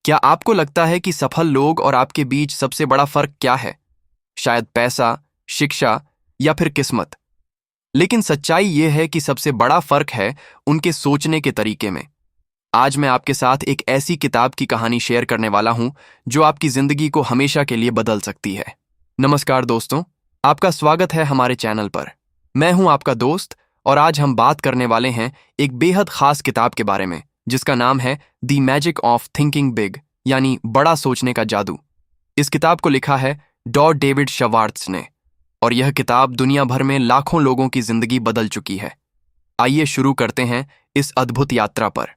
क्या आपको लगता है कि सफल लोग और आपके बीच सबसे बड़ा फर्क क्या है? शायद पैसा, शिक्षा या फिर किस्मत। लेकिन सच्चाई यह है कि सबसे बड़ा फर्क है उनके सोचने के तरीके में। आज मैं आपके साथ एक ऐसी किताब की कहानी शेयर करने वाला हूं जो आपकी जिंदगी को हमेशा के लिए बदल सकती है। नमस्कार दोस्तों, आपका स्वागत है हमारे चैनल पर। मैं हूं आपका दोस्त और आज हम बात करने वाले हैं एक बेहद खास किताब के बारे में जिसका नाम है the magic of thinking big, यानी बड़ा सोचने का जादू। इस किताब को लिखा है डॉ डेविड शवार्ट्ज ने और यह किताब दुनिया भर में लाखों लोगों की जिंदगी बदल चुकी है। आइए शुरू करते हैं इस अद्भुत यात्रा पर।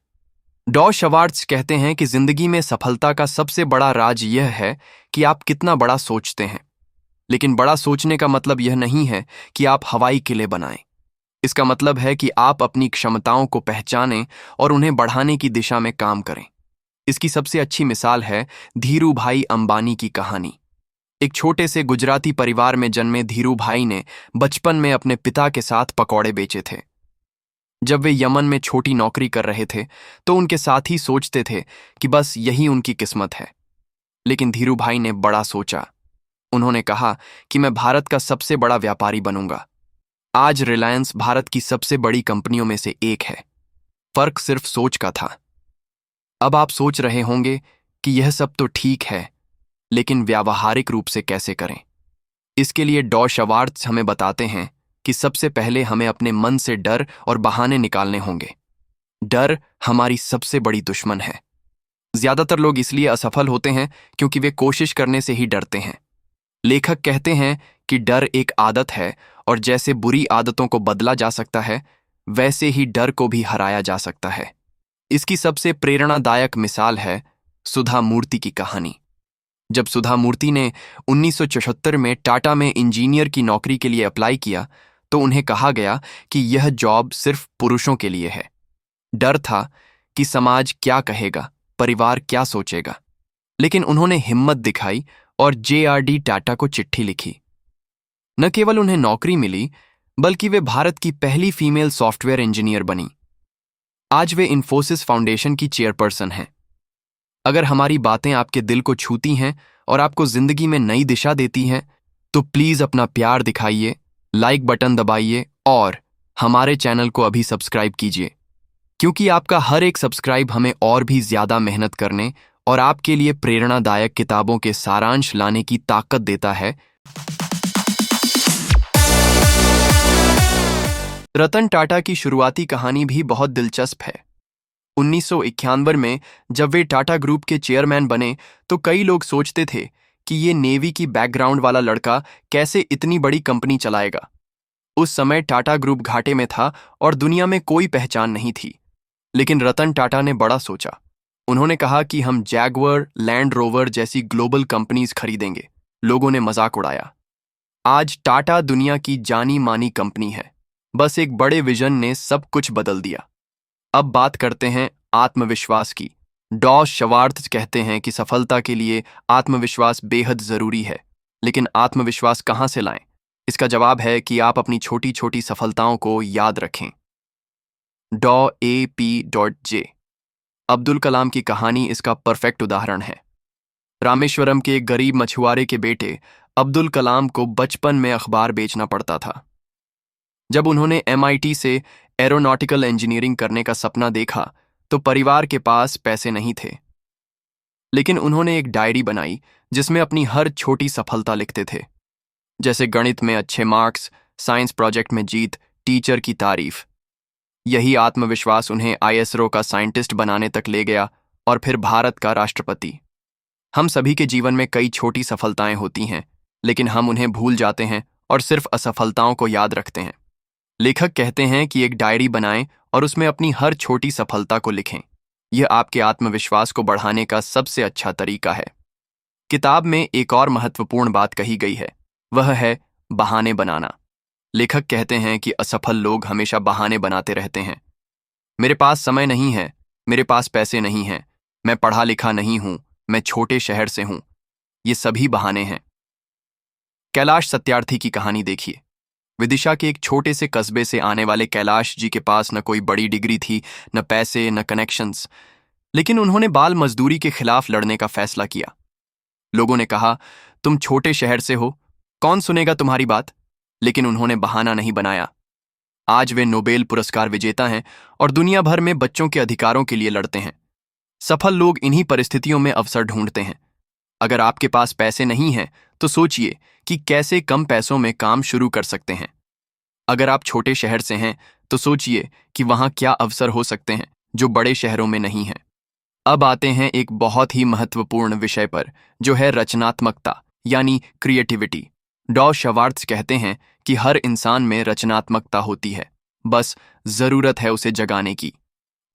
डॉ शवार्ट्ज कहते हैं कि जिंदगी में सफलता का सबसे बड़ा राज यह है कि आप कितना बड़ा सोचते हैं। लेकिन बड़ा सोचने का मतलब यह नहीं है कि आप हवाई किले बनाएं। इसका मतलब है कि आप अपनी क्षमताओं को पहचानें और उन्हें बढ़ाने की दिशा में काम करें। इसकी सबसे अच्छी मिसाल है धीरू भाई अंबानी की कहानी। एक छोटे से गुजराती परिवार में जन्मे धीरू भाई ने बचपन में अपने पिता के साथ पकौड़े बेचे थे। जब वे यमन में छोटी नौकरी कर रहे थे तो उनके साथी सोचते थे कि बस यही उनकी किस्मत है। लेकिन धीरू भाई ने बड़ा सोचा। उन्होंने कहा कि मैं भारत का सबसे बड़ा व्यापारी बनूंगा। आज रिलायंस भारत की सबसे बड़ी कंपनियों में से एक है। फर्क सिर्फ सोच का था। अब आप सोच रहे होंगे कि यह सब तो ठीक है, लेकिन व्यावहारिक रूप से कैसे करें? इसके लिए डॉ शवार्ट्ज हमें बताते हैं कि सबसे पहले हमें अपने मन से डर और बहाने निकालने होंगे। डर हमारी सबसे बड़ी दुश्मन है। ज्यादातर लोग इसलिए असफल होते हैं क्योंकि वे कोशिश करने से ही डरते हैं। लेखक कहते हैं कि डर एक आदत है और जैसे बुरी आदतों को बदला जा सकता है, वैसे ही डर को भी हराया जा सकता है। इसकी सबसे प्रेरणादायक मिसाल है सुधा मूर्ति की कहानी। जब सुधा मूर्ति ने 1974 में टाटा में इंजीनियर की नौकरी के लिए अप्लाई किया तो उन्हें कहा गया कि यह जॉब सिर्फ पुरुषों के लिए है। डर था कि समाज क्या कहेगा, परिवार क्या सोचेगा। लेकिन उन्होंने हिम्मत दिखाई और JRD टाटा को चिट्ठी लिखी। न केवल उन्हें नौकरी मिली, बल्कि वे भारत की पहली फीमेल सॉफ्टवेयर इंजीनियर बनी। आज वे इन्फोसिस फाउंडेशन की चेयरपर्सन हैं। अगर हमारी बातें आपके दिल को छूती हैं और आपको जिंदगी में नई दिशा देती हैं, तो प्लीज अपना प्यार दिखाइए, लाइक बटन दबाइए और हमारे चैनल को अभी सब्सक्राइब कीजिए, क्योंकि आपका हर एक सब्सक्राइब हमें और भी ज्यादा मेहनत करने और आपके लिए प्रेरणादायक किताबों के सारांश लाने की ताकत देता है। रतन टाटा की शुरुआती कहानी भी बहुत दिलचस्प है। 1991 में जब वे टाटा ग्रुप के चेयरमैन बने तो कई लोग सोचते थे कि ये नेवी की बैकग्राउंड वाला लड़का कैसे इतनी बड़ी कंपनी चलाएगा। उस समय टाटा ग्रुप घाटे में था और दुनिया में कोई पहचान नहीं थी। लेकिन रतन टाटा ने बड़ा सोचा। उन्होंने कहा कि हम जैगुआर, लैंड रोवर जैसी ग्लोबल कंपनीज खरीदेंगे। लोगों ने मजाक उड़ाया। आज टाटा दुनिया की जानी मानी कंपनी है। बस एक बड़े विजन ने सब कुछ बदल दिया। अब बात करते हैं आत्मविश्वास की। डॉ शवार्ट्ज कहते हैं कि सफलता के लिए आत्मविश्वास बेहद जरूरी है। लेकिन आत्मविश्वास कहां से लाएं? इसका जवाब है कि आप अपनी छोटी छोटी सफलताओं को याद रखें। डॉ AP.J अब्दुल कलाम की कहानी इसका परफेक्ट उदाहरण है। रामेश्वरम के एक गरीब मछुआरे के बेटे अब्दुल कलाम को बचपन में अखबार बेचना पड़ता था। जब उन्होंने MIT से एरोनॉटिकल इंजीनियरिंग करने का सपना देखा तो परिवार के पास पैसे नहीं थे। लेकिन उन्होंने एक डायरी बनाई जिसमें अपनी हर छोटी सफलता लिखते थे, जैसे गणित में अच्छे मार्क्स, साइंस प्रोजेक्ट में जीत, टीचर की तारीफ। यही आत्मविश्वास उन्हें ISRO का साइंटिस्ट बनाने तक ले गया और फिर भारत का राष्ट्रपति। हम सभी के जीवन में कई छोटी सफलताएं होती हैं, लेकिन हम उन्हें भूल जाते हैं और सिर्फ असफलताओं को याद रखते हैं। लेखक कहते हैं कि एक डायरी बनाएं और उसमें अपनी हर छोटी सफलता को लिखें। यह आपके आत्मविश्वास को बढ़ाने का सबसे अच्छा तरीका है। किताब में एक और महत्वपूर्ण बात कही गई है, वह है बहाने बनाना। लेखक कहते हैं कि असफल लोग हमेशा बहाने बनाते रहते हैं। मेरे पास समय नहीं है, मेरे पास पैसे नहीं हैं, मैं पढ़ा लिखा नहीं हूं, मैं छोटे शहर से हूं। ये सभी बहाने हैं। कैलाश सत्यार्थी की कहानी देखिए। विदिशा के एक छोटे से कस्बे से आने वाले कैलाश जी के पास न कोई बड़ी डिग्री थी, न पैसे, न कनेक्शंस। लेकिन उन्होंने बाल मजदूरी के खिलाफ लड़ने का फैसला किया। लोगों ने कहा, तुम छोटे शहर से हो, कौन सुनेगा तुम्हारी बात? लेकिन उन्होंने बहाना नहीं बनाया। आज वे नोबेल पुरस्कार विजेता हैं और दुनिया भर में बच्चों के अधिकारों के लिए लड़ते हैं। सफल लोग इन्हीं परिस्थितियों में अवसर ढूंढते हैं। अगर आपके पास पैसे नहीं हैं, तो सोचिए कि कैसे कम पैसों में काम शुरू कर सकते हैं। अगर आप छोटे शहर से हैं, तो सोचिए कि वहां क्या अवसर हो सकते हैं जो बड़े शहरों में नहीं हैं। अब आते हैं एक बहुत ही महत्वपूर्ण विषय पर, जो है रचनात्मकता यानी क्रिएटिविटी। डॉ शवार्ट्ज कहते हैं कि हर इंसान में रचनात्मकता होती है, बस जरूरत है उसे जगाने की।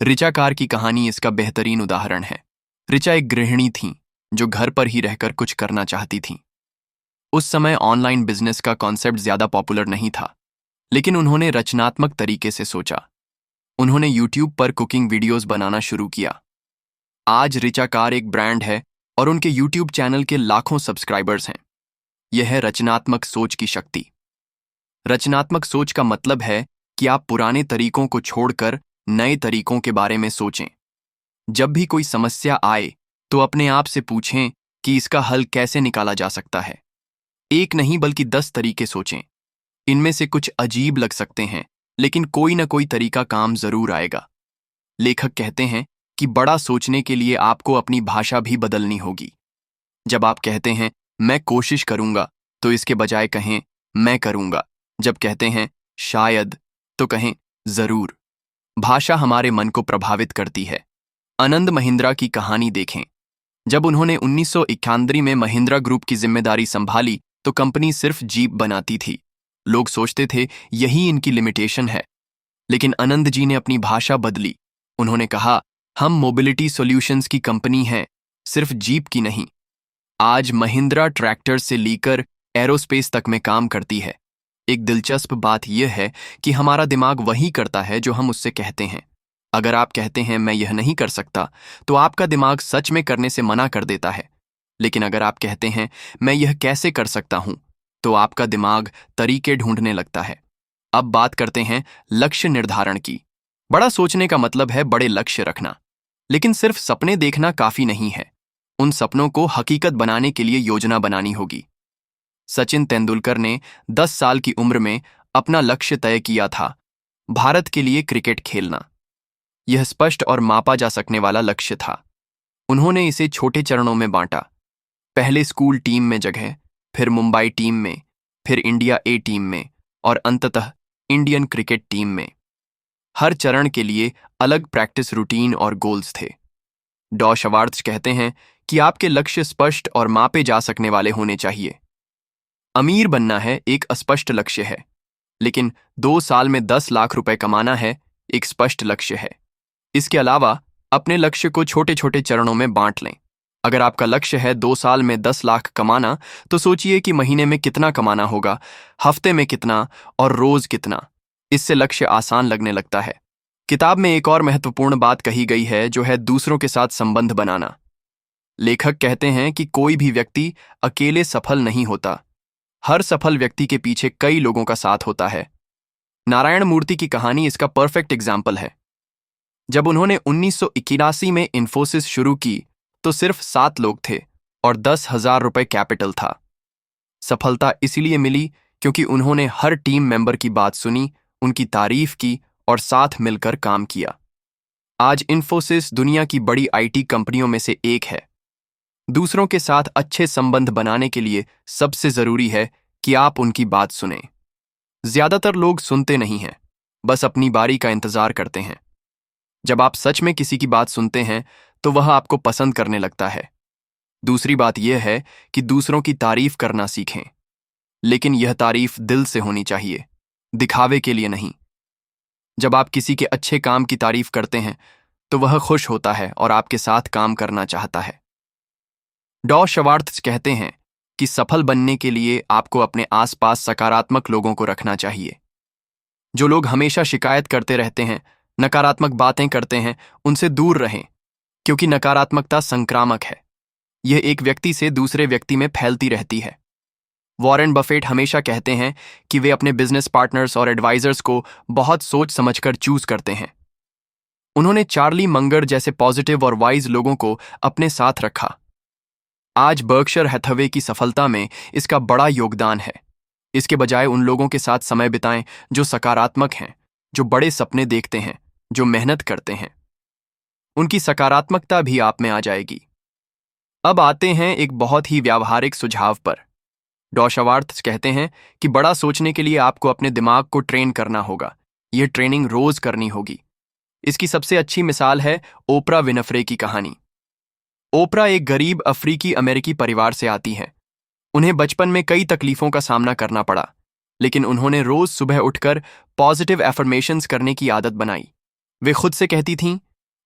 ऋचा कार की कहानी इसका बेहतरीन उदाहरण है। ऋचा एक गृहिणी थीं जो घर पर ही रहकर कुछ करना चाहती थीं। उस समय ऑनलाइन बिजनेस का कॉन्सेप्ट ज्यादा पॉपुलर नहीं था, लेकिन उन्होंने रचनात्मक तरीके से सोचा। उन्होंने यूट्यूब पर कुकिंग वीडियोस बनाना शुरू किया। आज ऋचा कार एक ब्रांड है और उनके यूट्यूब चैनल के लाखों सब्सक्राइबर्स हैं। यह है रचनात्मक सोच की शक्ति। रचनात्मक सोच का मतलब है कि आप पुराने तरीकों को छोड़कर नए तरीकों के बारे में सोचें। जब भी कोई समस्या आए, तो अपने आप से पूछें कि इसका हल कैसे निकाला जा सकता है। एक नहीं बल्कि 10 तरीके सोचें। इनमें से कुछ अजीब लग सकते हैं, लेकिन कोई ना कोई तरीका काम जरूर आएगा। लेखक कहते हैं कि बड़ा सोचने के लिए आपको अपनी भाषा भी बदलनी होगी। जब आप कहते हैं मैं कोशिश करूंगा, तो इसके बजाय कहें मैं करूंगा। जब कहते हैं शायद, तो कहें जरूर। भाषा हमारे मन को प्रभावित करती है। आनंद महिंद्रा की कहानी देखें। जब उन्होंने 1991 में महिंद्रा ग्रुप की जिम्मेदारी संभाली, तो कंपनी सिर्फ जीप बनाती थी। लोग सोचते थे यही इनकी लिमिटेशन है, लेकिन आनंद जी ने अपनी भाषा बदली। उन्होंने कहा, हम मोबिलिटी सॉल्यूशंस की कंपनी हैं, सिर्फ जीप की नहीं। आज महिंद्रा ट्रैक्टर से लेकर एरोस्पेस तक में काम करती है। एक दिलचस्प बात यह है कि हमारा दिमाग वही करता है जो हम उससे कहते हैं। अगर आप कहते हैं मैं यह नहीं कर सकता, तो आपका दिमाग सच में करने से मना कर देता है। लेकिन अगर आप कहते हैं मैं यह कैसे कर सकता हूं, तो आपका दिमाग तरीके ढूंढने लगता है। अब बात करते हैं लक्ष्य निर्धारण की। बड़ा सोचने का मतलब है बड़े लक्ष्य रखना, लेकिन सिर्फ सपने देखना काफी नहीं है। उन सपनों को हकीकत बनाने के लिए योजना बनानी होगी। सचिन तेंदुलकर ने 10 साल की उम्र में अपना लक्ष्य तय किया था, भारत के लिए क्रिकेट खेलना। यह स्पष्ट और मापा जा सकने वाला लक्ष्य था। उन्होंने इसे छोटे चरणों में बांटा। पहले स्कूल टीम में जगह, फिर मुंबई टीम में, फिर इंडिया ए टीम में और अंततः इंडियन क्रिकेट टीम में। हर चरण के लिए अलग प्रैक्टिस रूटीन और गोल्स थे। डॉ शवार्ट्ज कहते हैं कि आपके लक्ष्य स्पष्ट और मापे जा सकने वाले होने चाहिए। अमीर बनना है एक अस्पष्ट लक्ष्य है, लेकिन 2 साल में 10 लाख रुपए कमाना है एक स्पष्ट लक्ष्य है। इसके अलावा अपने लक्ष्य को छोटे छोटे चरणों में बांट लें। अगर आपका लक्ष्य है 2 साल में 10 लाख कमाना, तो सोचिए कि महीने में कितना कमाना होगा, हफ्ते में कितना और रोज कितना। इससे लक्ष्य आसान लगने लगता है। किताब में एक और महत्वपूर्ण बात कही गई है, जो है दूसरों के साथ संबंध बनाना। लेखक कहते हैं कि कोई भी व्यक्ति अकेले सफल नहीं होता। हर सफल व्यक्ति के पीछे कई लोगों का साथ होता है। नारायण मूर्ति की कहानी इसका परफेक्ट एग्जाम्पल है। जब उन्होंने 1981 में इन्फोसिस शुरू की, तो सिर्फ 7 लोग थे और 10,000 रुपए कैपिटल था। सफलता इसलिए मिली क्योंकि उन्होंने हर टीम मेंबर की बात सुनी, उनकी तारीफ की और साथ मिलकर काम किया। आज इन्फोसिस दुनिया की बड़ी आईटी कंपनियों में से एक है। दूसरों के साथ अच्छे संबंध बनाने के लिए सबसे जरूरी है कि आप उनकी बात सुनें। ज्यादातर लोग सुनते नहीं हैं, बस अपनी बारी का इंतजार करते हैं। जब आप सच में किसी की बात सुनते हैं, तो वह आपको पसंद करने लगता है। दूसरी बात यह है कि दूसरों की तारीफ करना सीखें, लेकिन यह तारीफ दिल से होनी चाहिए, दिखावे के लिए नहीं। जब आप किसी के अच्छे काम की तारीफ करते हैं, तो वह खुश होता है और आपके साथ काम करना चाहता है। डॉ शवार्ट्ज कहते हैं कि सफल बनने के लिए आपको अपने आसपास सकारात्मक लोगों को रखना चाहिए। जो लोग हमेशा शिकायत करते रहते हैं, नकारात्मक बातें करते हैं, उनसे दूर रहें, क्योंकि नकारात्मकता संक्रामक है। यह एक व्यक्ति से दूसरे व्यक्ति में फैलती रहती है। वॉरेन बफेट हमेशा कहते हैं कि वे अपने बिजनेस पार्टनर्स और एडवाइजर्स को बहुत सोच समझकर चूज करते हैं। उन्होंने चार्ली मंगर जैसे पॉजिटिव और वाइज लोगों को अपने साथ रखा। आज बर्कशायर हैथवे की सफलता में इसका बड़ा योगदान है। इसके बजाय उन लोगों के साथ समय बिताएं जो सकारात्मक हैं, जो बड़े सपने देखते हैं, जो मेहनत करते हैं। उनकी सकारात्मकता भी आप में आ जाएगी। अब आते हैं एक बहुत ही व्यावहारिक सुझाव पर। डॉ शवार्त्ज कहते हैं कि बड़ा सोचने के लिए आपको अपने दिमाग को ट्रेन करना होगा। यह ट्रेनिंग रोज करनी होगी। इसकी सबसे अच्छी मिसाल है ओपरा विनफ्रे की कहानी। ओपरा एक गरीब अफ्रीकी अमेरिकी परिवार से आती है। उन्हें बचपन में कई तकलीफों का सामना करना पड़ा, लेकिन उन्होंने रोज सुबह उठकर पॉजिटिव एफर्मेशंस करने की आदत बनाई। वे खुद से कहती थीं,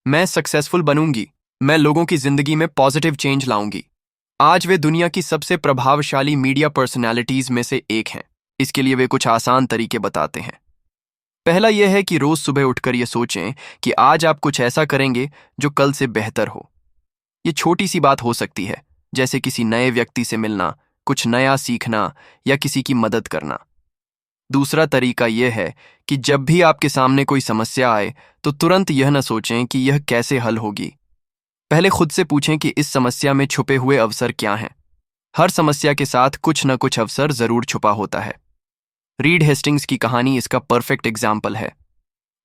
मैं सक्सेसफुल बनूंगी, मैं लोगों की जिंदगी में पॉजिटिव चेंज लाऊंगी। आज वे दुनिया की सबसे प्रभावशाली मीडिया पर्सनैलिटीज में से एक हैं। इसके लिए वे कुछ आसान तरीके बताते हैं। पहला यह है कि रोज सुबह उठकर यह सोचें कि आज आप कुछ ऐसा करेंगे जो कल से बेहतर हो। ये छोटी सी बात हो सकती है, जैसे किसी नए व्यक्ति से मिलना, कुछ नया सीखना या किसी की मदद करना। दूसरा तरीका यह है कि जब भी आपके सामने कोई समस्या आए तो तुरंत यह न सोचें कि यह कैसे हल होगी। पहले खुद से पूछें कि इस समस्या में छुपे हुए अवसर क्या हैं। हर समस्या के साथ कुछ न कुछ अवसर जरूर छुपा होता है। रीड हेस्टिंग्स की कहानी इसका परफेक्ट एग्जाम्पल है।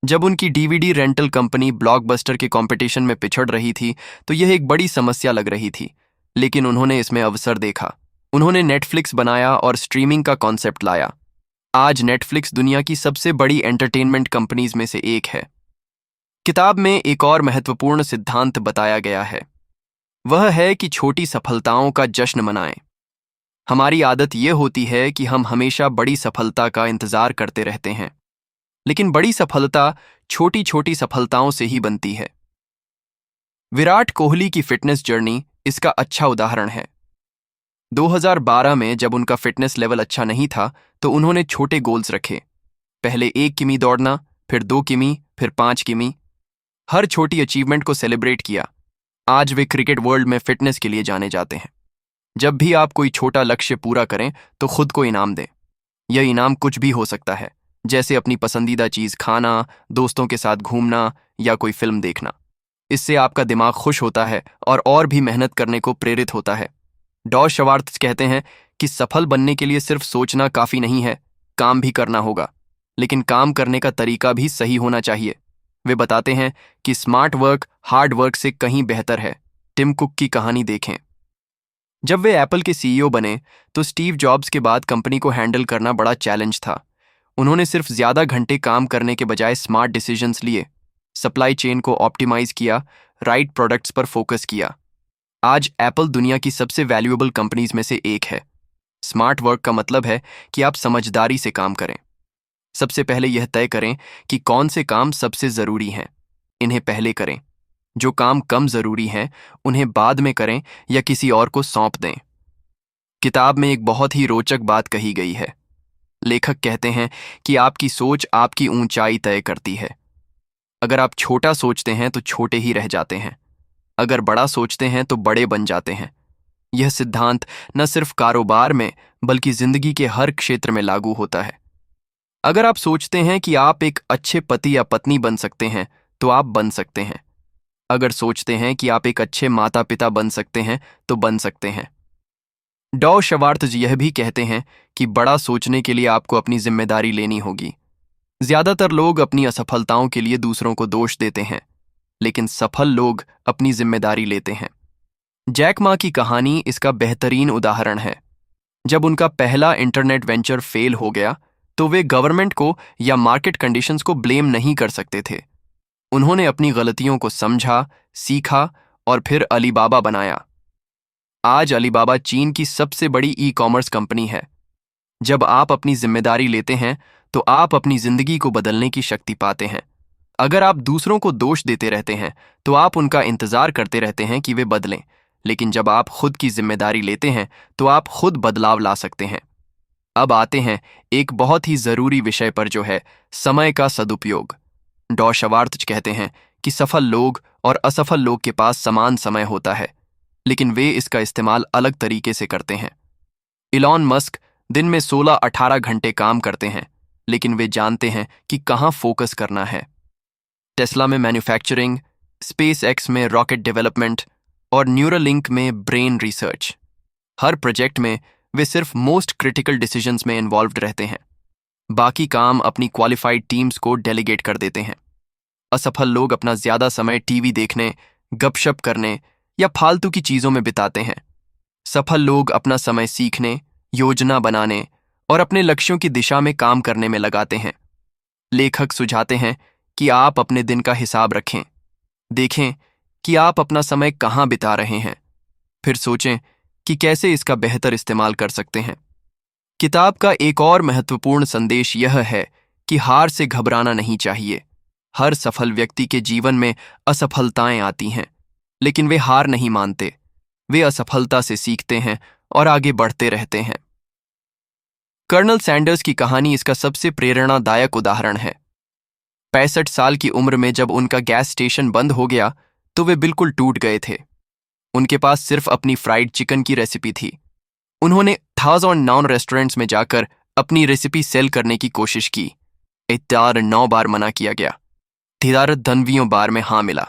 जब उनकी डीवीडी रेंटल कंपनी ब्लॉकबस्टर के कंपटीशन में पिछड़ रही थी तो यह एक बड़ी समस्या लग रही थी, लेकिन उन्होंने इसमें अवसर देखा। उन्होंने नेटफ्लिक्स बनाया और स्ट्रीमिंग का कॉन्सेप्ट लाया। आज नेटफ्लिक्स दुनिया की सबसे बड़ी एंटरटेनमेंट कंपनीज में से एक है। किताब में एक और महत्वपूर्ण सिद्धांत बताया गया है। वह है कि छोटी सफलताओं का जश्न मनाएं। हमारी आदत यह होती है कि हम हमेशा बड़ी सफलता का इंतजार करते रहते हैं, लेकिन बड़ी सफलता छोटी छोटी सफलताओं से ही बनती है। विराट कोहली की फिटनेस जर्नी इसका अच्छा उदाहरण है। 2012 में जब उनका फिटनेस लेवल अच्छा नहीं था तो उन्होंने छोटे गोल्स रखे। पहले 1 किमी दौड़ना, फिर 2 किमी, फिर 5 किमी। हर छोटी अचीवमेंट को सेलिब्रेट किया। आज वे क्रिकेट वर्ल्ड में फिटनेस के लिए जाने जाते हैं। जब भी आप कोई छोटा लक्ष्य पूरा करें तो खुद को इनाम दें। यह इनाम कुछ भी हो सकता है, जैसे अपनी पसंदीदा चीज खाना, दोस्तों के साथ घूमना या कोई फिल्म देखना। इससे आपका दिमाग खुश होता है और भी मेहनत करने को प्रेरित होता है। डॉ शवार्त्ज कहते हैं कि सफल बनने के लिए सिर्फ सोचना काफी नहीं है, काम भी करना होगा, लेकिन काम करने का तरीका भी सही होना चाहिए। वे बताते हैं कि स्मार्ट वर्क हार्ड वर्क से कहीं बेहतर है। टिम कुक की कहानी देखें। जब वे एप्पल के सीईओ बने तो स्टीव जॉब्स के बाद कंपनी को हैंडल करना बड़ा चैलेंज था। उन्होंने सिर्फ ज्यादा घंटे काम करने के बजाय स्मार्ट डिसीजंस लिए, सप्लाई चेन को ऑप्टिमाइज किया, राइट प्रोडक्ट्स पर फोकस किया। आज एप्पल दुनिया की सबसे वैल्यूएबल कंपनीज में से एक है। स्मार्ट वर्क का मतलब है कि आप समझदारी से काम करें। सबसे पहले यह तय करें कि कौन से काम सबसे जरूरी हैं, इन्हें पहले करें। जो काम कम जरूरी हैं उन्हें बाद में करें या किसी और को सौंप दें। किताब में एक बहुत ही रोचक बात कही गई है। लेखक कहते हैं कि आपकी सोच आपकी ऊंचाई तय करती है। अगर आप छोटा सोचते हैं तो छोटे ही रह जाते हैं, अगर बड़ा सोचते हैं तो बड़े बन जाते हैं। यह सिद्धांत न सिर्फ कारोबार में बल्कि जिंदगी के हर क्षेत्र में लागू होता है। अगर आप सोचते हैं कि आप एक अच्छे पति या पत्नी बन सकते हैं तो आप बन सकते हैं। अगर सोचते हैं कि आप एक अच्छे माता पिता बन सकते हैं तो बन सकते हैं। डॉ शवार्त्ज यह भी कहते हैं कि बड़ा सोचने के लिए आपको अपनी जिम्मेदारी लेनी होगी। ज्यादातर लोग अपनी असफलताओं के लिए दूसरों को दोष देते हैं, लेकिन सफल लोग अपनी जिम्मेदारी लेते हैं। जैक मा की कहानी इसका बेहतरीन उदाहरण है। जब उनका पहला इंटरनेट वेंचर फेल हो गया तो वे गवर्नमेंट को या मार्केट कंडीशंस को ब्लेम नहीं कर सकते थे। उन्होंने अपनी गलतियों को समझा, सीखा और फिर अलीबाबा बनाया। आज अलीबाबा चीन की सबसे बड़ी ई कॉमर्स कंपनी है। जब आप अपनी जिम्मेदारी लेते हैं तो आप अपनी जिंदगी को बदलने की शक्ति पाते हैं। अगर आप दूसरों को दोष देते रहते हैं तो आप उनका इंतजार करते रहते हैं कि वे बदलें, लेकिन जब आप खुद की जिम्मेदारी लेते हैं तो आप खुद बदलाव ला सकते हैं। अब आते हैं एक बहुत ही जरूरी विषय पर, जो है समय का सदुपयोग। डॉ शवार्त्ज कहते हैं कि सफल लोग और असफल लोग के पास समान समय होता है, लेकिन वे इसका इस्तेमाल अलग तरीके से करते हैं। इलॉन मस्क दिन में 16-18 घंटे काम करते हैं, लेकिन वे जानते हैं कि कहाँ फोकस करना है। टेस्ला में मैन्युफैक्चरिंग, स्पेस एक्स में रॉकेट डेवलपमेंट और न्यूरालिंक में ब्रेन रिसर्च। हर प्रोजेक्ट में वे सिर्फ मोस्ट क्रिटिकल डिसीजंस में इन्वॉल्व्ड रहते हैं। बाकी काम अपनी क्वालिफाइड टीम्स को डेलीगेट कर देते हैं। असफल लोग अपना ज्यादा समय टीवी देखने, गपशप करने या फालतू की चीजों में बिताते हैं। सफल लोग अपना समय सीखने, योजना बनाने और अपने लक्ष्यों की दिशा में काम करने में लगाते हैं। लेखक सुझाते हैं कि आप अपने दिन का हिसाब रखें, देखें कि आप अपना समय कहाँ बिता रहे हैं, फिर सोचें कि कैसे इसका बेहतर इस्तेमाल कर सकते हैं। किताब का एक और महत्वपूर्ण संदेश यह है कि हार से घबराना नहीं चाहिए। हर सफल व्यक्ति के जीवन में असफलताएं आती हैं, लेकिन वे हार नहीं मानते। वे असफलता से सीखते हैं और आगे बढ़ते रहते हैं। कर्नल सैंडर्स की कहानी इसका सबसे प्रेरणादायक उदाहरण है। 65 साल की उम्र में जब उनका गैस स्टेशन बंद हो गया तो वे बिल्कुल टूट गए थे। उनके पास सिर्फ अपनी फ्राइड चिकन की रेसिपी थी। उन्होंने 1009 रेस्टोरेंट्स में जाकर अपनी रेसिपी सेल करने की कोशिश की। 9 बार मना किया गया। 13 बार में हाँ मिला।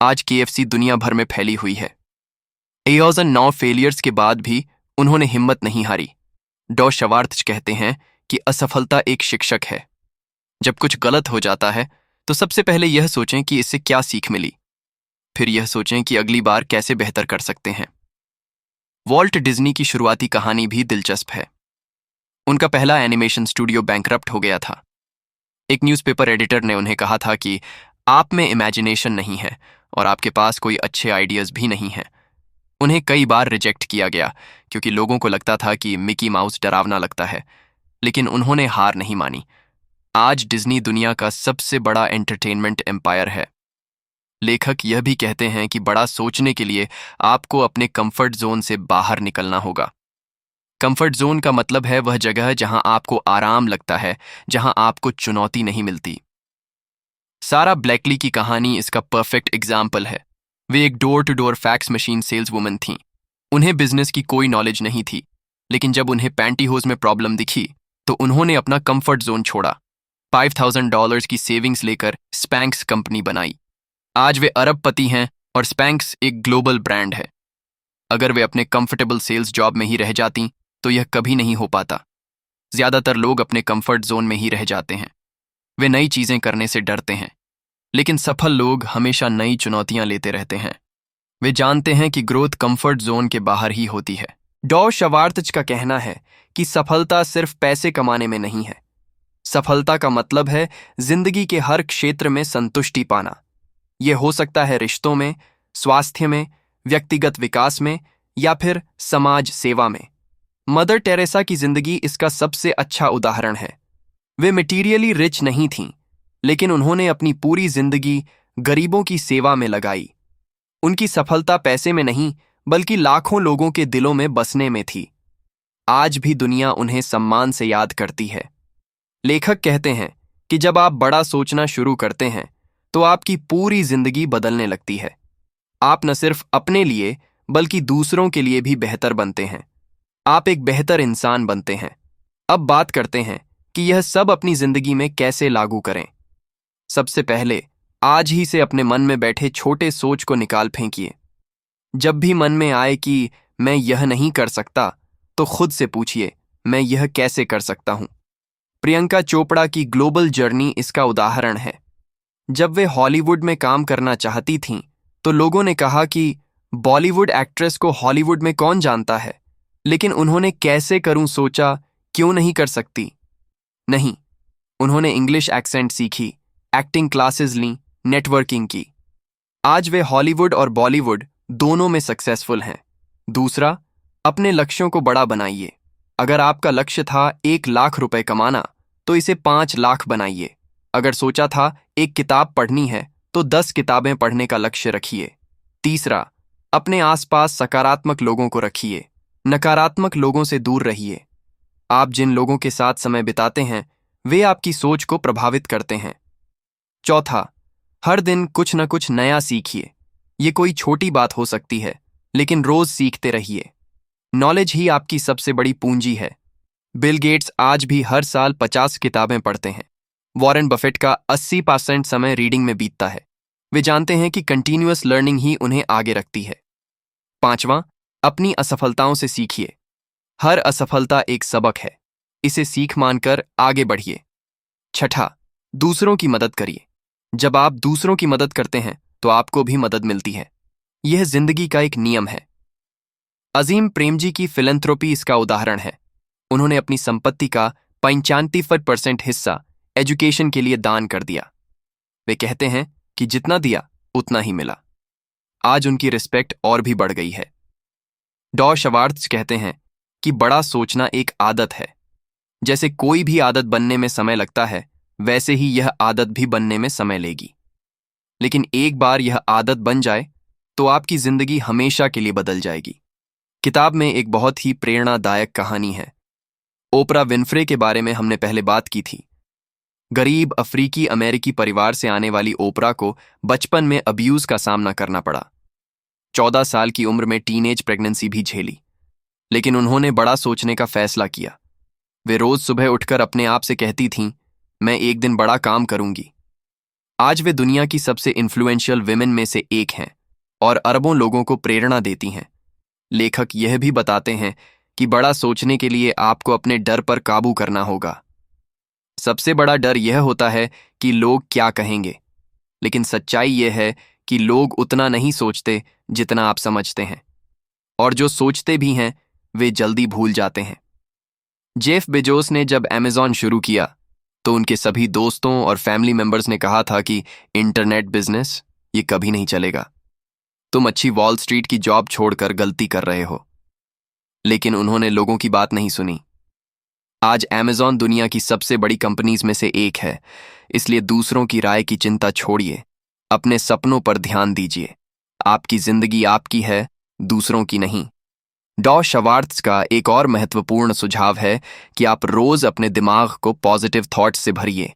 आज KFC दुनिया भर में फैली हुई है। 9 फेलियर्स के बाद भी उन्होंने हिम्मत नहीं हारी। डॉ शवार्त्ज कहते हैं कि असफलता एक शिक्षक है। जब कुछ गलत हो जाता है तो सबसे पहले यह सोचें कि इससे क्या सीख मिली, फिर यह सोचें कि अगली बार कैसे बेहतर कर सकते हैं। वॉल्ट डिज्नी की शुरुआती कहानी भी दिलचस्प है। उनका पहला एनिमेशन स्टूडियो बैंकरप्ट हो गया था। एक न्यूज़पेपर एडिटर ने उन्हें कहा था कि आप में इमेजिनेशन नहीं है और आपके पास कोई अच्छे आइडियाज भी नहीं हैं। उन्हें कई बार रिजेक्ट किया गया क्योंकि लोगों को लगता था कि मिकी माउस डरावना लगता है, लेकिन उन्होंने हार नहीं मानी। आज डिज्नी दुनिया का सबसे बड़ा एंटरटेनमेंट एम्पायर है। लेखक यह भी कहते हैं कि बड़ा सोचने के लिए आपको अपने कंफर्ट जोन से बाहर निकलना होगा। कंफर्ट जोन का मतलब है वह जगह जहां आपको आराम लगता है, जहां आपको चुनौती नहीं मिलती। सारा ब्लैकली की कहानी इसका परफेक्ट एग्जाम्पल है। वे एक door to door fax machine sales woman थीं। उन्हें बिजनेस की कोई नॉलेज नहीं थी, लेकिन जब उन्हें पैंटीहोज में प्रॉब्लम दिखी तो उन्होंने अपना कंफर्ट जोन छोड़ा। $5000 की सेविंग्स लेकर स्पैंक्स कंपनी बनाई। आज वे अरबपति हैं और स्पैंक्स एक ग्लोबल ब्रांड है। अगर वे अपने कंफर्टेबल सेल्स जॉब में ही रह जाती तो यह कभी नहीं हो पाता। ज्यादातर लोग अपने कंफर्ट जोन में ही रह जाते हैं। वे नई चीजें करने से डरते हैं, लेकिन सफल लोग हमेशा नई चुनौतियां लेते रहते हैं। वे जानते हैं कि ग्रोथ कंफर्ट जोन के बाहर ही होती है। डॉ शवार्त्ज का कहना है कि सफलता सिर्फ पैसे कमाने में नहीं है। सफलता का मतलब है जिंदगी के हर क्षेत्र में संतुष्टि पाना। यह हो सकता है रिश्तों में, स्वास्थ्य में, व्यक्तिगत विकास में या फिर समाज सेवा में। मदर टेरेसा की जिंदगी इसका सबसे अच्छा उदाहरण है। वे मटीरियली रिच नहीं थीं, लेकिन उन्होंने अपनी पूरी जिंदगी गरीबों की सेवा में लगाई। उनकी सफलता पैसे में नहीं, बल्कि लाखों लोगों के दिलों में बसने में थी। आज भी दुनिया उन्हें सम्मान से याद करती है। लेखक कहते हैं कि जब आप बड़ा सोचना शुरू करते हैं तो आपकी पूरी जिंदगी बदलने लगती है। आप न सिर्फ अपने लिए बल्कि दूसरों के लिए भी बेहतर बनते हैं। आप एक बेहतर इंसान बनते हैं। अब बात करते हैं कि यह सब अपनी जिंदगी में कैसे लागू करें। सबसे पहले आज ही से अपने मन में बैठे छोटे सोच को निकाल फेंकिए। जब भी मन में आए कि मैं यह नहीं कर सकता, तो खुद से पूछिए, मैं यह कैसे कर सकता हूं। प्रियंका चोपड़ा की ग्लोबल जर्नी इसका उदाहरण है। जब वे हॉलीवुड में काम करना चाहती थीं, तो लोगों ने कहा कि बॉलीवुड एक्ट्रेस को हॉलीवुड में कौन जानता है, लेकिन उन्होंने कैसे करूं सोचा, क्यों नहीं कर सकती। नहीं, उन्होंने इंग्लिश एक्सेंट सीखी, एक्टिंग क्लासेस लीं, नेटवर्किंग की। आज वे हॉलीवुड और बॉलीवुड दोनों में सक्सेसफुल हैं। दूसरा, अपने लक्ष्यों को बड़ा बनाइए। अगर आपका लक्ष्य था 1 लाख रुपए कमाना, तो इसे 5 लाख बनाइए। अगर सोचा था एक किताब पढ़नी है, तो 10 किताबें पढ़ने का लक्ष्य रखिए। तीसरा, अपने आसपास सकारात्मक लोगों को रखिए, नकारात्मक लोगों से दूर रहिए। आप जिन लोगों के साथ समय बिताते हैं, वे आपकी सोच को प्रभावित करते हैं। चौथा, हर दिन कुछ न कुछ नया सीखिए। ये कोई छोटी बात हो सकती है, लेकिन रोज सीखते रहिए। नॉलेज ही आपकी सबसे बड़ी पूंजी है। बिल गेट्स आज भी हर साल 50 किताबें पढ़ते हैं। वॉरेन बफेट का 80% समय रीडिंग में बीतता है। वे जानते हैं कि कंटिन्यूअस लर्निंग ही उन्हें आगे रखती है। पांचवां, अपनी असफलताओं से सीखिए। हर असफलता एक सबक है, इसे सीख मानकर आगे बढ़िए। छठा, दूसरों की मदद करिए। जब आप दूसरों की मदद करते हैं तो आपको भी मदद मिलती है। यह जिंदगी का एक नियम है। अजीम प्रेमजी की फिलैंथ्रोपी इसका उदाहरण है। उन्होंने अपनी संपत्ति का 95% हिस्सा एजुकेशन के लिए दान कर दिया। वे कहते हैं कि जितना दिया उतना ही मिला। आज उनकी रिस्पेक्ट और भी बढ़ गई है। डॉ शवार्ट्ज कहते हैं कि बड़ा सोचना एक आदत है। जैसे कोई भी आदत बनने में समय लगता है, वैसे ही यह आदत भी बनने में समय लेगी। लेकिन एक बार यह आदत बन जाए तो आपकी जिंदगी हमेशा के लिए बदल जाएगी। किताब में एक बहुत ही प्रेरणादायक कहानी है। ओपरा विन्फ्रे के बारे में हमने पहले बात की थी। गरीब अफ्रीकी अमेरिकी परिवार से आने वाली ओपरा को बचपन में अब्यूज का सामना करना पड़ा। 14 साल की उम्र में टीनेज प्रेगनेंसी भी झेली। लेकिन उन्होंने बड़ा सोचने का फैसला किया। वे रोज सुबह उठकर अपने आप से कहती थीं, मैं एक दिन बड़ा काम करूंगी। आज वे दुनिया की सबसे इन्फ्लुएंशियल विमेन में से एक हैं और अरबों लोगों को प्रेरणा देती हैं। लेखक यह भी बताते हैं कि बड़ा सोचने के लिए आपको अपने डर पर काबू करना होगा। सबसे बड़ा डर यह होता है कि लोग क्या कहेंगे, लेकिन सच्चाई यह है कि लोग उतना नहीं सोचते जितना आप समझते हैं, और जो सोचते भी हैं वे जल्दी भूल जाते हैं। जेफ बेजोस ने जब अमेज़न शुरू किया तो उनके सभी दोस्तों और फैमिली मेंबर्स ने कहा था कि इंटरनेट बिजनेस ये कभी नहीं चलेगा, तुम अच्छी वॉल स्ट्रीट की जॉब छोड़कर गलती कर रहे हो। लेकिन उन्होंने लोगों की बात नहीं सुनी। आज अमेज़न दुनिया की सबसे बड़ी कंपनीज में से एक है। इसलिए दूसरों की राय की चिंता छोड़िए, अपने सपनों पर ध्यान दीजिए। आपकी जिंदगी आपकी है, दूसरों की नहीं। डॉ शवार्ट्ज का एक और महत्वपूर्ण सुझाव है कि आप रोज अपने दिमाग को पॉजिटिव थॉट्स से भरिए।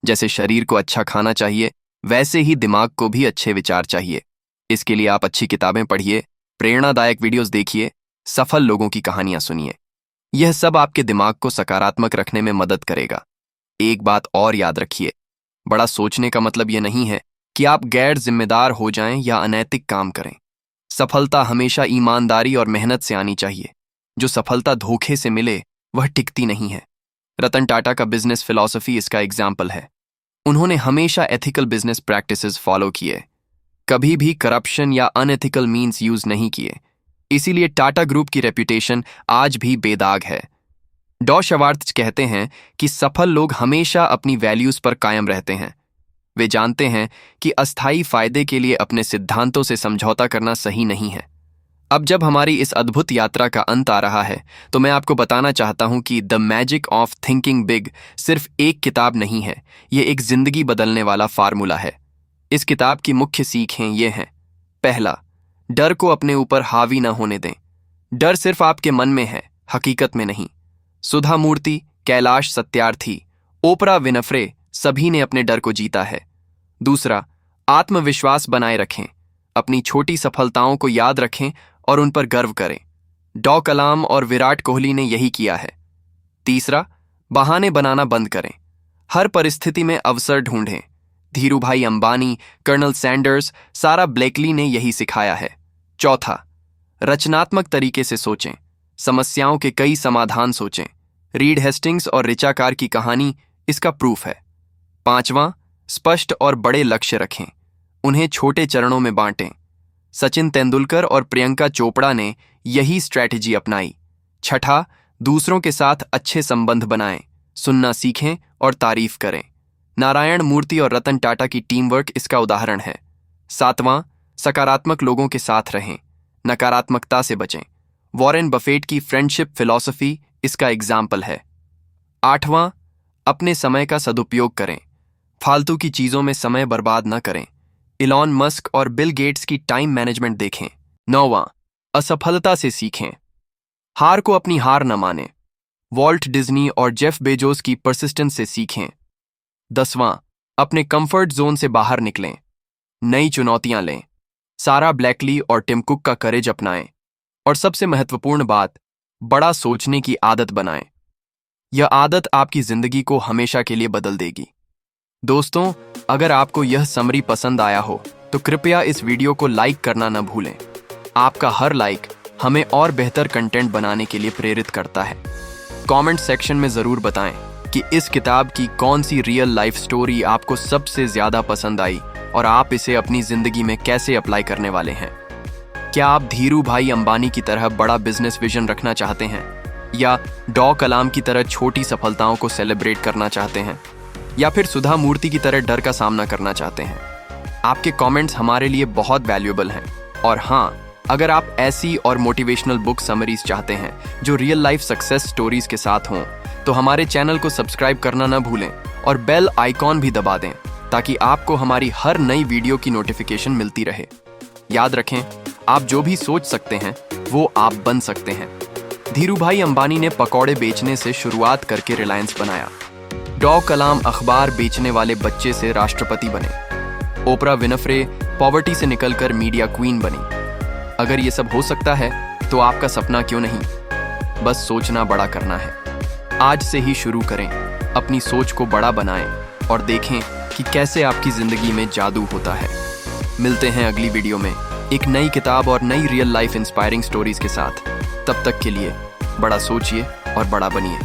जैसे शरीर को अच्छा खाना चाहिए, वैसे ही दिमाग को भी अच्छे विचार चाहिए। इसके लिए आप अच्छी किताबें पढ़िए, प्रेरणादायक वीडियोस देखिए, सफल लोगों की कहानियां सुनिए। यह सब आपके दिमाग को सकारात्मक रखने में मदद करेगा। एक बात और याद रखिए, बड़ा सोचने का मतलब यह नहीं है कि आप गैर जिम्मेदार हो जाएं या अनैतिक काम करें। सफलता हमेशा ईमानदारी और मेहनत से आनी चाहिए। जो सफलता धोखे से मिले वह टिकती नहीं है। रतन टाटा का बिजनेस फिलॉसफी इसका एग्जाम्पल है। उन्होंने हमेशा एथिकल बिजनेस प्रैक्टिसेस फॉलो किए, कभी भी करप्शन या अनएथिकल मीन्स यूज नहीं किए। इसीलिए टाटा ग्रुप की रेपुटेशन आज भी बेदाग है। डॉ शवार्ट्ज कहते हैं कि सफल लोग हमेशा अपनी वैल्यूज पर कायम रहते हैं। वे जानते हैं कि अस्थायी फायदे के लिए अपने सिद्धांतों से समझौता करना सही नहीं है। अब जब हमारी इस अद्भुत यात्रा का अंत आ रहा है, तो मैं आपको बताना चाहता हूं कि the magic of thinking big सिर्फ एक किताब नहीं है, ये एक जिंदगी बदलने वाला फार्मूला है। इस किताब की मुख्य सीखें ये हैं। पहला, डर को अपने ऊपर हावी न होने दें। डर सिर्फ आपके मन में है, हकीकत में नहीं। सुधा मूर्ति, कैलाश सत्यार्थी, ओपरा विनफ्रे, सभी ने अपने डर को जीता है। दूसरा, आत्मविश्वास बनाए रखें। अपनी छोटी सफलताओं को याद रखें और उन पर गर्व करें। डॉ कलाम और विराट कोहली ने यही किया है। तीसरा, बहाने बनाना बंद करें। हर परिस्थिति में अवसर ढूंढें। धीरूभाई अंबानी, कर्नल सैंडर्स, सारा ब्लेकली ने यही सिखाया है। चौथा, रचनात्मक तरीके से सोचें। समस्याओं के कई समाधान सोचें। रीड हेस्टिंग्स और ऋचा कार की कहानी इसका प्रूफ है। पांचवां, स्पष्ट और बड़े लक्ष्य रखें, उन्हें छोटे चरणों में बांटें। सचिन तेंदुलकर और प्रियंका चोपड़ा ने यही स्ट्रैटेजी अपनाई। छठा, दूसरों के साथ अच्छे संबंध बनाएं, सुनना सीखें और तारीफ करें। नारायण मूर्ति और रतन टाटा की टीम वर्क इसका उदाहरण है। सातवां, सकारात्मक लोगों के साथ रहें, नकारात्मकता से बचें। वॉरेन बफेट की फ्रेंडशिप फिलॉसफी इसका एग्जाम्पल है। आठवां, अपने समय का सदुपयोग करें, फालतू की चीजों में समय बर्बाद न करें। इलॉन मस्क और बिल गेट्स की टाइम मैनेजमेंट देखें। नौवां, असफलता से सीखें, हार को अपनी हार न मानें। वॉल्ट डिज्नी और जेफ बेजोस की परसिस्टेंस से सीखें। 10वां, अपने कंफर्ट जोन से बाहर निकलें, नई चुनौतियां लें। सारा ब्लैकली और टिम कुक का करेज अपनाएं। और सबसे महत्वपूर्ण बात, बड़ा सोचने की आदत बनाएं। यह आदत आपकी जिंदगी को हमेशा के लिए बदल देगी। दोस्तों, अगर आपको यह समरी पसंद आया हो तो कृपया इस वीडियो को लाइक करना न भूलें। आपका हर लाइक हमें और बेहतर कंटेंट बनाने के लिए प्रेरित करता है। कमेंट सेक्शन में ज़रूर बताएं कि इस किताब की कौन सी रियल लाइफ स्टोरी आपको सबसे ज़्यादा पसंद आई और आप इसे अपनी ज़िंदगी में कैसे अप्लाई करने वाले हैं। क्या आप धीरू भाई अंबानी की तरह बड़ा बिजनेस विजन रखना चाहते हैं, या डॉ कलाम की तरह छोटी सफलताओं को सेलिब्रेट करना चाहते हैं, या फिर सुधा मूर्ति की तरह डर का सामना करना चाहते हैं? आपके कमेंट्स हमारे लिए बहुत वैल्यूएबल हैं। और हाँ, अगर आप ऐसी और मोटिवेशनल बुक समरीज चाहते हैं जो रियल लाइफ सक्सेस स्टोरीज के साथ हों, तो हमारे चैनल को सब्सक्राइब करना न भूलें और बेल आइकॉन भी दबा दें ताकि आपको हमारी हर नई वीडियो की नोटिफिकेशन मिलती रहे। याद रखें, आप जो भी सोच सकते हैं वो आप बन सकते हैं। धीरू भाई अंबानी ने पकौड़े बेचने से शुरुआत करके रिलायंस बनाया। डॉ कलाम अखबार बेचने वाले बच्चे से राष्ट्रपति बने। ओपरा विनफ्रे पॉवर्टी से निकलकर मीडिया क्वीन बनी। अगर ये सब हो सकता है तो आपका सपना क्यों नहीं? बस सोचना बड़ा करना है। आज से ही शुरू करें, अपनी सोच को बड़ा बनाएं और देखें कि कैसे आपकी जिंदगी में जादू होता है। मिलते हैं अगली वीडियो में एक नई किताब और नई रियल लाइफ इंस्पायरिंग स्टोरीज के साथ। तब तक के लिए बड़ा सोचिए और बड़ा बनिए।